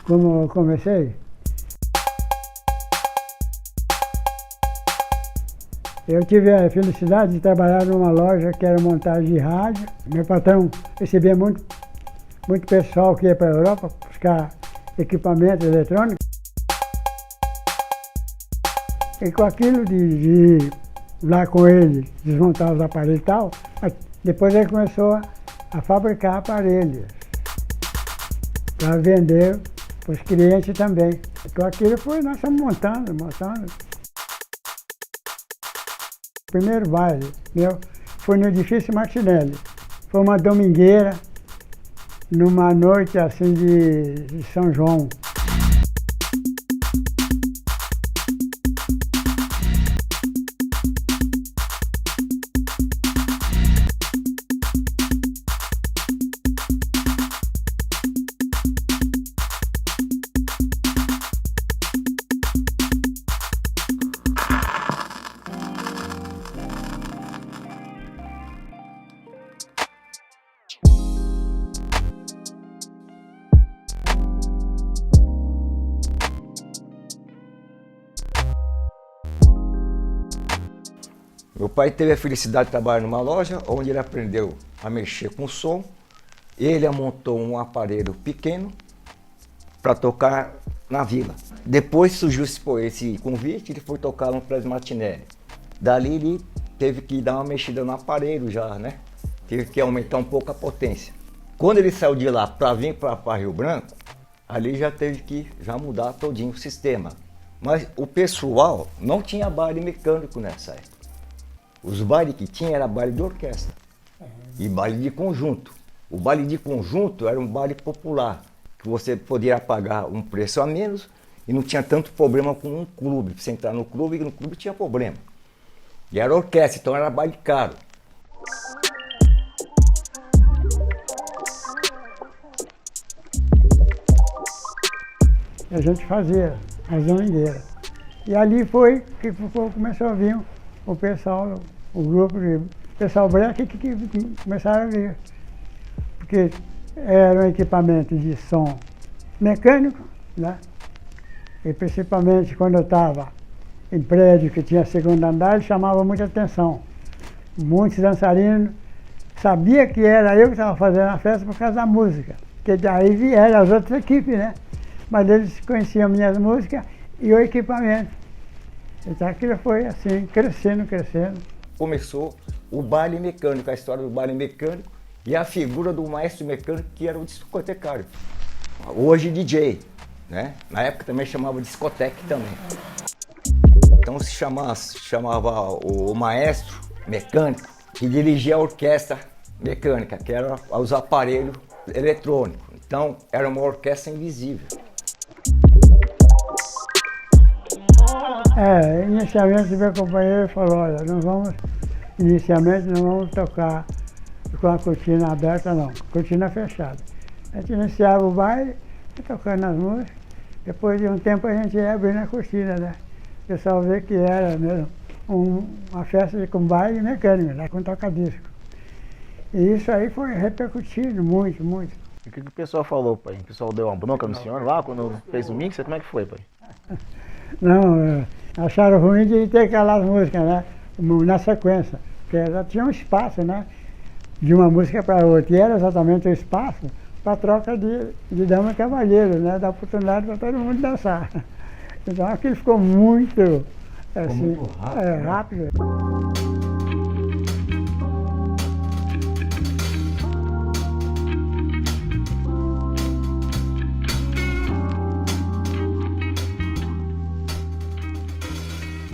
Como eu comecei, eu tive a felicidade de trabalhar numa loja que era montagem de rádio. Meu patrão recebia muito pessoal que ia para a Europa buscar equipamento eletrônico. E com aquilo de ir lá com ele, desmontar os aparelhos e tal, depois ele começou a fabricar aparelhos para vender para os clientes também. Com aquilo nós fomos montando. O primeiro baile meu foi no edifício Martinelli. Foi uma domingueira, numa noite assim de São João. Meu pai teve a felicidade de trabalhar numa loja onde ele aprendeu a mexer com som. Ele montou um aparelho pequeno para tocar na vila. Depois surgiu esse convite, ele foi tocar no Prédio Martinelli. Dali ele teve que dar uma mexida no aparelho já, né? Teve que aumentar um pouco a potência. Quando ele saiu de lá para vir para Rio Branco, ali já teve que mudar todinho o sistema. Mas o pessoal não tinha baile mecânico nessa época. Os bailes que tinha era baile de orquestra e baile de conjunto. O baile de conjunto era um baile popular, que você podia pagar um preço a menos e não tinha tanto problema com um clube. Você entrar no clube tinha problema. E era orquestra, então era baile caro. A gente fazia as domingueiras. E ali foi que começou a vir o pessoal, o grupo de pessoal breque que começaram a vir. Porque era um equipamento de som mecânico, né? E principalmente quando eu estava em prédio que tinha segundo andar, chamava muita atenção. Muitos dançarinos sabiam que era eu que estava fazendo a festa por causa da música. Porque daí vieram as outras equipes, né? Mas eles conheciam minhas músicas e o equipamento. Então aquilo foi assim, crescendo. Começou o baile mecânico, a história do baile mecânico e a figura do maestro mecânico que era o discotecário. Hoje DJ, né? Na época também chamava discoteca também. Então se chamava o maestro mecânico que dirigia a orquestra mecânica, que era os aparelhos eletrônicos. Então era uma orquestra invisível. Inicialmente meu companheiro falou, olha, inicialmente não vamos tocar com a cortina aberta não, cortina fechada. A gente iniciava o baile, tocando as músicas, depois de um tempo a gente ia abrindo a cortina, né? O pessoal vê que era mesmo uma festa com baile mecânico, né? Com toca-disco. E isso aí foi repercutindo muito. E o que o pessoal falou, pai? O pessoal deu uma bronca no senhor lá quando fez o mix? Como é que foi, pai? Não, acharam ruim de ter aquelas músicas, né? Na sequência, porque já tinha um espaço, né? De uma música para outra, e era exatamente o espaço para troca de dama e cavalheiro, né? Dar oportunidade para todo mundo dançar. Então aquilo ficou muito, assim, muito rápido. Rápido.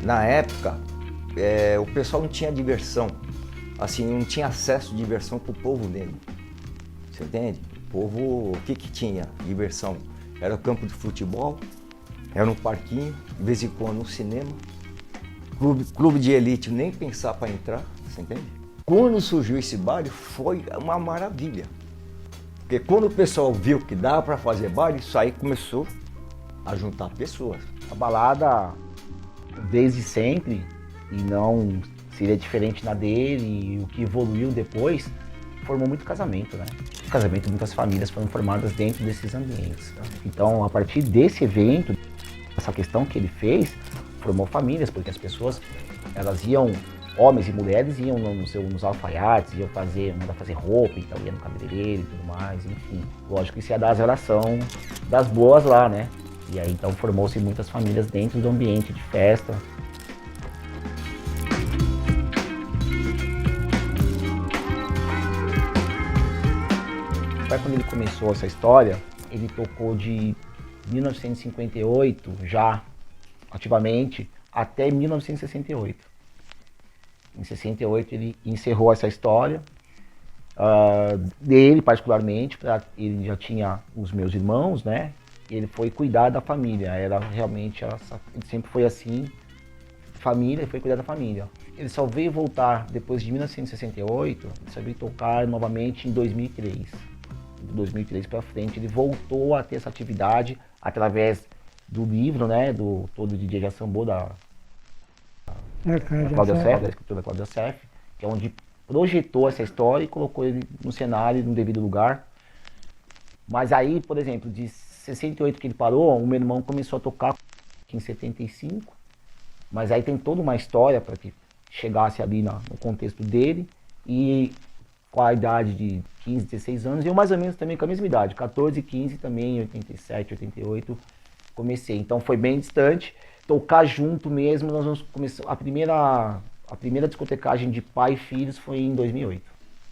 Na época, o pessoal não tinha diversão, assim, não tinha acesso de diversão para o povo negro. Você entende? O povo, o que tinha diversão? Era o campo de futebol, era um parquinho, de vez em quando um cinema, clube de elite, nem pensar para entrar, você entende? Quando surgiu esse baile, foi uma maravilha. Porque quando o pessoal viu que dava para fazer baile, isso aí começou a juntar pessoas. A balada, desde sempre, e não seria diferente na dele, e o que evoluiu depois, formou muito casamento, né? Casamento, muitas famílias foram formadas dentro desses ambientes. Então, a partir desse evento, essa questão que ele fez, formou famílias, porque as pessoas, elas iam, homens e mulheres iam nos alfaiates, iam mandar fazer roupa, então ia no cabeleireiro e tudo mais, enfim. Lógico que isso ia dar a geração das boas lá, né? E aí então formou-se muitas famílias dentro do ambiente de festa. Quando ele começou essa história, ele tocou de 1958, já ativamente, até 1968. Em 68 ele encerrou essa história, dele particularmente, ele já tinha os meus irmãos, né? Ele foi cuidar da família, era realmente, ele sempre foi assim, família, foi cuidar da família. Ele só veio voltar depois de 1968, ele só veio tocar novamente em 2003. De 2003 para frente, ele voltou a ter essa atividade através do livro, né, do Todo DJ Já Sambou, da Cláudia Seff, da escritora Cláudia Seff, que é onde projetou essa história e colocou ele no cenário, no devido lugar. Mas aí, por exemplo, de 68 que ele parou, o meu irmão começou a tocar em 75, mas aí tem toda uma história para que chegasse ali no contexto dele, e com a idade de 15, 16 anos, e eu mais ou menos também com a mesma idade, 14, 15 também, 87, 88, comecei. Então foi bem distante, tocar junto mesmo, nós vamos começar, a primeira discotecagem de pai e filhos foi em 2008.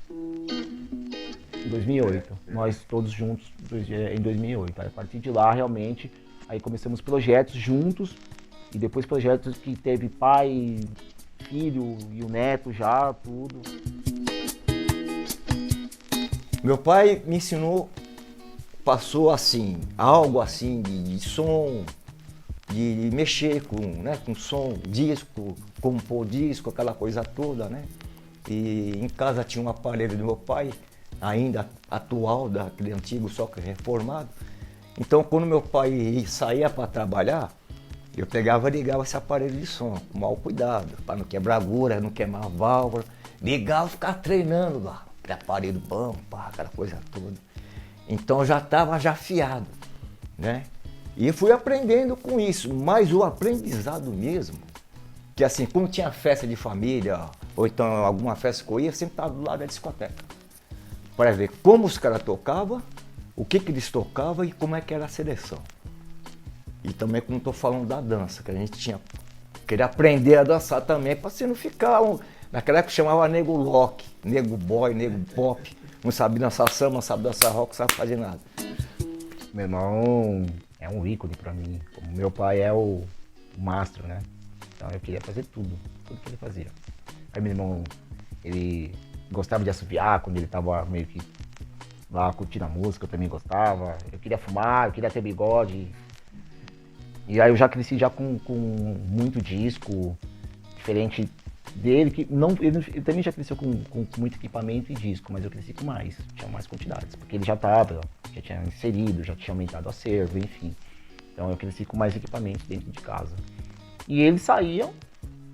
Em 2008, nós todos juntos em 2008. Aí, a partir de lá, realmente, aí começamos projetos juntos, e depois projetos que teve pai, filho e o neto já, tudo. Meu pai me ensinou, passou assim, algo assim de som, de mexer com som, disco, compor disco, aquela coisa toda, né? E em casa tinha um aparelho do meu pai, ainda atual, daquele antigo, só que reformado. Então quando meu pai saía para trabalhar, eu pegava e ligava esse aparelho de som, com mau cuidado, para não quebrar agulha, não queimar a válvula, ligava e ficava treinando lá. Aquele aparelho bom, aquela coisa toda. Então eu já estava afiado, né? E fui aprendendo com isso, mas o aprendizado mesmo, que assim, como tinha festa de família, ou então alguma festa que eu ia, sempre estava do lado da discoteca, para ver como os caras tocavam, o que eles tocavam e como é que era a seleção. E também como estou falando da dança, que a gente queria aprender a dançar também, para você não ficar... Naquela época chamava nego rock, nego boy, nego pop. Não sabe dançar samba, não sabe dançar rock, não sabe fazer nada. Meu irmão é um ícone pra mim. Como meu pai é o mastro, né? Então eu queria fazer tudo que ele fazia. Aí meu irmão, ele gostava de assoviar quando ele tava meio que lá curtindo a música, eu também gostava. Eu queria fumar, eu queria ter bigode. E aí eu já cresci já com muito disco, diferente dele, que não, ele também já cresceu com muito equipamento e disco, mas eu cresci com mais, tinha mais quantidades, porque ele já tinha inserido, já tinha aumentado o acervo, enfim. Então eu cresci com mais equipamento dentro de casa. E eles saíam,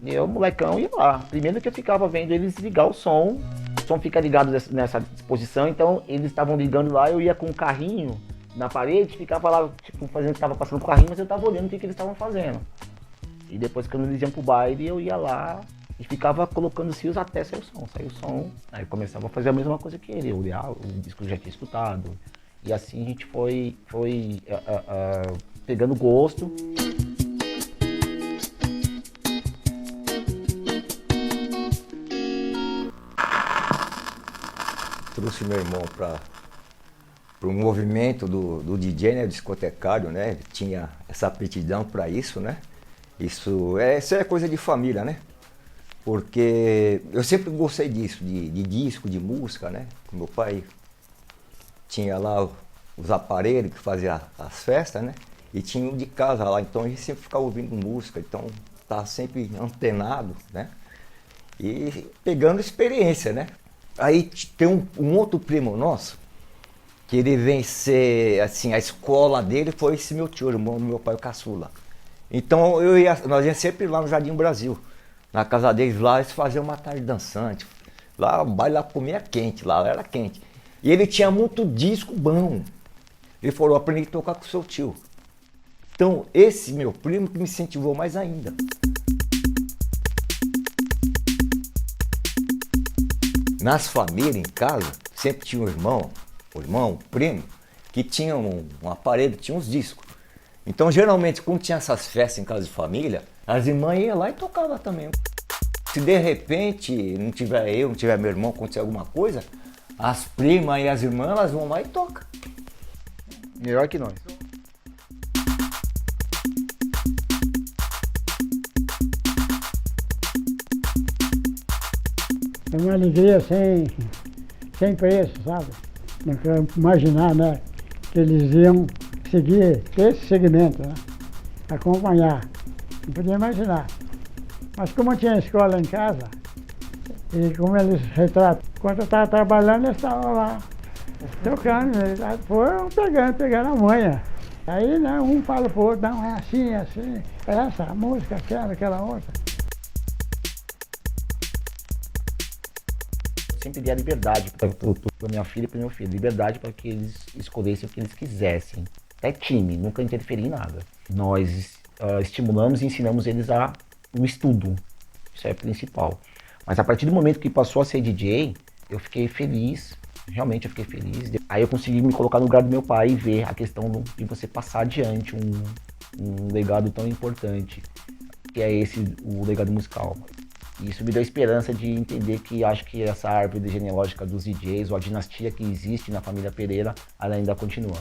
eu, molecão, ia lá. Primeiro que eu ficava vendo eles ligar o som fica ligado nessa disposição, então eles estavam ligando lá, eu ia com o carrinho na parede, ficava lá, tipo, fazendo que estava passando com o carrinho, mas eu estava olhando o que eles estavam fazendo. E depois, quando eles iam pro baile, eu ia lá e ficava colocando os fios até sair o som. Saiu o som, aí eu começava a fazer a mesma coisa que ele, olhar o disco que eu já tinha escutado. E assim a gente foi pegando gosto. Trouxe meu irmão para o movimento do DJ, né, discotecário, né? Ele tinha essa aptidão para isso, né? Isso é coisa de família, né? Porque eu sempre gostei disso, de disco, de música, né? Meu pai tinha lá os aparelhos que fazia as festas, né? E tinha um de casa lá, então a gente sempre ficava ouvindo música, então estava sempre antenado, né? E pegando experiência, né? Aí tem um outro primo nosso, que ele vem ser, assim, a escola dele foi esse meu tio, irmão do meu pai, o caçula. Então nós íamos sempre lá no Jardim Brasil. Na casa deles lá, eles faziam uma tarde dançante, Lá, o baile lá comia quente, lá era quente. E ele tinha muito disco bom. Ele falou, aprendi a tocar com o seu tio. Então, esse meu primo que me incentivou mais ainda. Nas famílias, em casa, sempre tinha um irmão, um primo, que tinha um aparelho, tinha uns discos. Então, geralmente, quando tinha essas festas em casa de família, as irmãs iam lá e tocavam também. Se de repente não tiver eu, não tiver meu irmão, acontecer alguma coisa, as primas e as irmãs, elas vão lá e tocam. Melhor que nós. É uma alegria sem preço, sabe? Não quero imaginar, né? Que eles iam seguir esse segmento, né? Acompanhar. Não podia imaginar. Mas como eu tinha escola em casa, e como eles retratam, enquanto eu estava trabalhando, eles estavam lá tocando, eles foram pegando a manha. Aí, né, um fala pro outro, não, é assim, é essa, a música, aquela outra. Sempre dei a liberdade para minha filha e para meu filho, liberdade para que eles escolhessem o que eles quisessem. É time, nunca interferi em nada. Nós estimulamos e ensinamos eles o estudo, isso é o principal. Mas a partir do momento que passou a ser DJ, eu fiquei feliz, realmente eu fiquei feliz. Aí eu consegui me colocar no lugar do meu pai e ver a questão de você passar adiante um legado tão importante, que é esse, o legado musical. E isso me deu esperança de entender que acho que essa árvore genealógica dos DJs, ou a dinastia que existe na família Pereira, ela ainda continua.